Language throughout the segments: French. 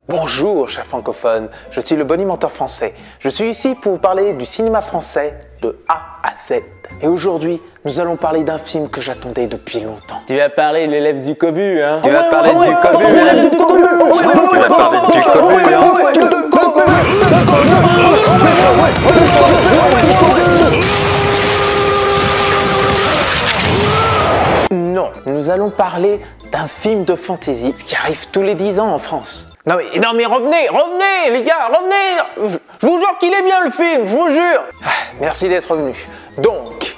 Bonjour, chers francophones, je suis le bonimenteur français. Je suis ici pour vous parler du cinéma français de A à Z. Et aujourd'hui, nous allons parler d'un film que j'attendais depuis longtemps. Tu vas parler de l'élève du cobu, hein? Tu vas parler du cobu, hein? Tu vas parler du cobu, Non, nous allons parler d'un film de fantasy, ce qui arrive tous les 10 ans en France. Non mais revenez les gars, revenez. Je vous jure qu'il est bien le film, je vous jure. Merci d'être revenu. Donc,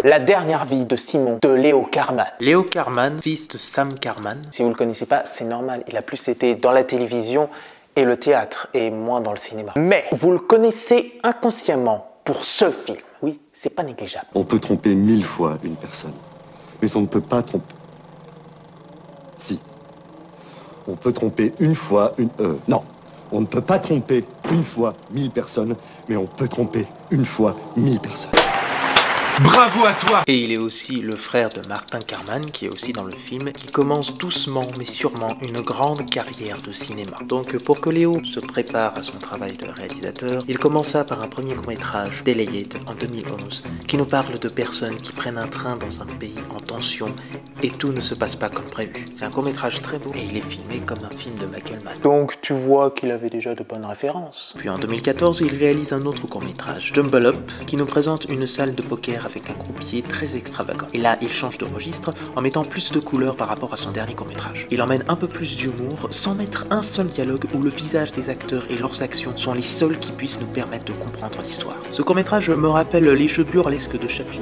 la dernière vie de Simon, de Léo Carman. Léo Carman, fils de Sam Carman. Si vous le connaissez pas, c'est normal, il a plus été dans la télévision et le théâtre, et moins dans le cinéma. Mais vous le connaissez inconsciemment pour ce film. Oui, c'est pas négligeable. On peut tromper 1000 fois une personne, mais on ne peut pas tromper... Si. On peut tromper une fois une... Non. On ne peut pas tromper une fois 1000 personnes, mais on peut tromper une fois 1000 personnes. Bravo à toi! Et il est aussi le frère de Martin Carman, qui est aussi dans le film, qui commence doucement mais sûrement une grande carrière de cinéma. Donc pour que Léo se prépare à son travail de réalisateur, il commença par un premier court-métrage, Delayed, en 2011, qui nous parle de personnes qui prennent un train dans un pays en tension et tout ne se passe pas comme prévu. C'est un court-métrage très beau et il est filmé comme un film de Michael Mann. Donc tu vois qu'il avait déjà de bonnes références. Puis en 2014, il réalise un autre court-métrage, Jumble Up, qui nous présente une salle de poker avec un croupier très extravagant. Et là, il change de registre en mettant plus de couleurs par rapport à son dernier court-métrage. Il emmène un peu plus d'humour sans mettre un seul dialogue où le visage des acteurs et leurs actions sont les seuls qui puissent nous permettre de comprendre l'histoire. Ce court-métrage me rappelle les jeux burlesques de Chaplin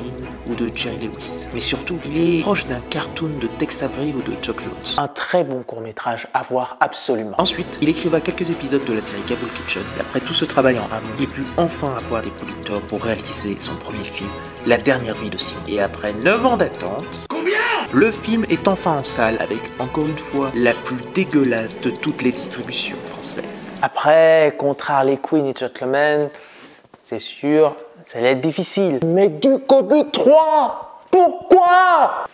ou de Jerry Lewis. Mais surtout, il est proche d'un cartoon de Tex Avery ou de Chuck Jones. Un très bon court-métrage à voir absolument. Ensuite, il écriva quelques épisodes de la série Gable Kitchen. Et après tout ce travail en amont, il put enfin avoir des producteurs pour réaliser son premier film, La dernière vie de Simon. Et après 9 ans d'attente, le film est enfin en salle avec, encore une fois, la plus dégueulasse de toutes les distributions françaises. Après, contre Harley Quinn et Gentleman, c'est sûr, ça allait être difficile. Mais du Cobu 3, pourquoi?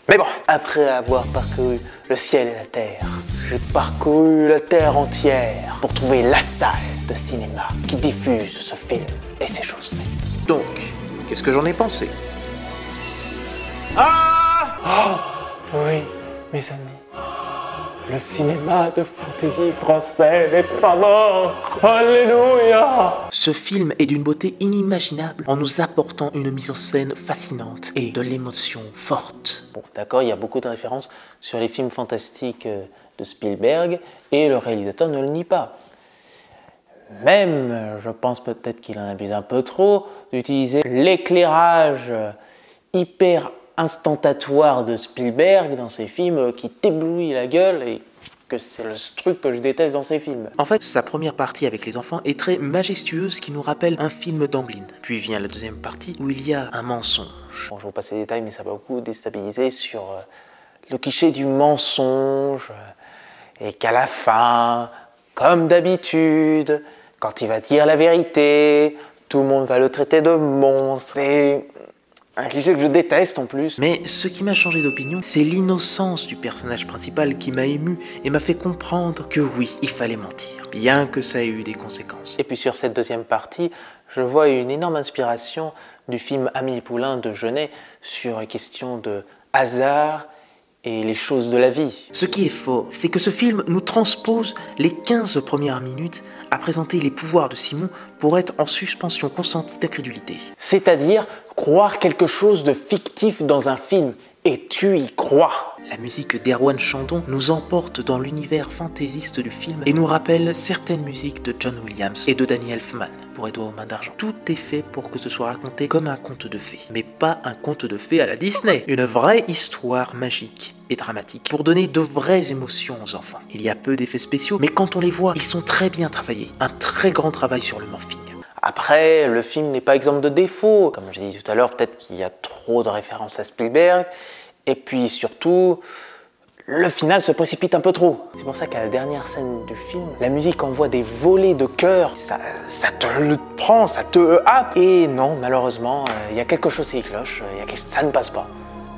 Mais bon, après avoir parcouru le ciel et la terre, j'ai parcouru la terre entière pour trouver la salle de cinéma qui diffuse ce film et ses choses faites. Donc, qu'est-ce que j'en ai pensé? Oui, mes amis, le cinéma de fantasy français n'est pas mort. Alléluia! Ce film est d'une beauté inimaginable en nous apportant une mise en scène fascinante et de l'émotion forte. Bon, d'accord, il y a beaucoup de références sur les films fantastiques de Spielberg et le réalisateur ne le nie pas. Même, je pense peut-être qu'il en abuse un peu trop, d'utiliser l'éclairage hyper instantatoire de Spielberg dans ses films qui t'éblouit la gueule et que c'est le truc que je déteste dans ses films. En fait, sa première partie avec les enfants est très majestueuse, qui nous rappelle un film d'Amblin. Puis vient la deuxième partie où il y a un mensonge. Bon, je vous passe les détails, mais ça va beaucoup déstabiliser sur le cliché du mensonge et qu'à la fin, comme d'habitude, quand il va dire la vérité, tout le monde va le traiter de monstre. C'est un cliché que je déteste en plus. Mais ce qui m'a changé d'opinion, c'est l'innocence du personnage principal qui m'a ému et m'a fait comprendre que oui, il fallait mentir, bien que ça ait eu des conséquences. Et puis sur cette deuxième partie, je vois une énorme inspiration du film Amélie Poulain de Jeunet sur les questions de hasard et les choses de la vie. Ce qui est faux, c'est que ce film nous transpose les 15 premières minutes à présenter les pouvoirs de Simon pour être en suspension consentie d'incrédulité. C'est-à-dire croire quelque chose de fictif dans un film, et tu y crois. La musique d'Erwan Chandon nous emporte dans l'univers fantaisiste du film et nous rappelle certaines musiques de John Williams et de Danny Elfman pour Edouard aux mains d'argent. Tout est fait pour que ce soit raconté comme un conte de fées, mais pas un conte de fées à la Disney. Une vraie histoire magique et dramatique pour donner de vraies émotions aux enfants. Il y a peu d'effets spéciaux, mais quand on les voit, ils sont très bien travaillés. Un très grand travail sur le morphing. Après, le film n'est pas exempt de défauts. Comme je l'ai dit tout à l'heure, peut-être qu'il y a trop de références à Spielberg. Et puis surtout, le final se précipite un peu trop. C'est pour ça qu'à la dernière scène du film, la musique envoie des volées de cœur. Ça te le prend, ça te happe. Et non, malheureusement, il y a quelque chose qui cloche. Ça ne passe pas.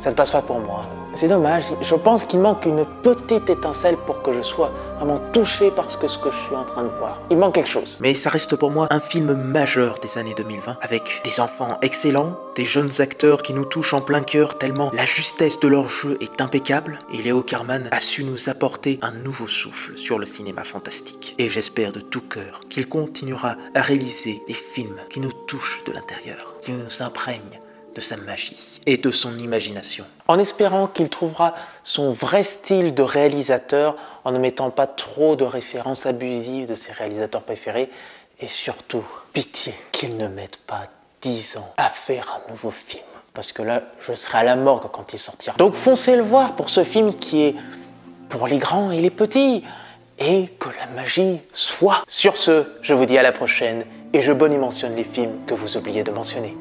ça ne passe pas pour moi. C'est dommage, je pense qu'il manque une petite étincelle pour que je sois vraiment touché par ce que je suis en train de voir. Il manque quelque chose. Mais ça reste pour moi un film majeur des années 2020, avec des enfants excellents, des jeunes acteurs qui nous touchent en plein cœur tellement la justesse de leur jeu est impeccable, et Leo Carman a su nous apporter un nouveau souffle sur le cinéma fantastique. Et j'espère de tout cœur qu'il continuera à réaliser des films qui nous touchent de l'intérieur, qui nous imprègnent de sa magie et de son imagination. En espérant qu'il trouvera son vrai style de réalisateur en ne mettant pas trop de références abusives de ses réalisateurs préférés et surtout, pitié, qu'il ne mette pas 10 ans à faire un nouveau film. Parce que là, je serai à la morgue quand il sortira. Donc foncez le voir pour ce film qui est pour les grands et les petits et que la magie soit. Sur ce, je vous dis à la prochaine et je bonimentionne les films que vous oubliez de mentionner.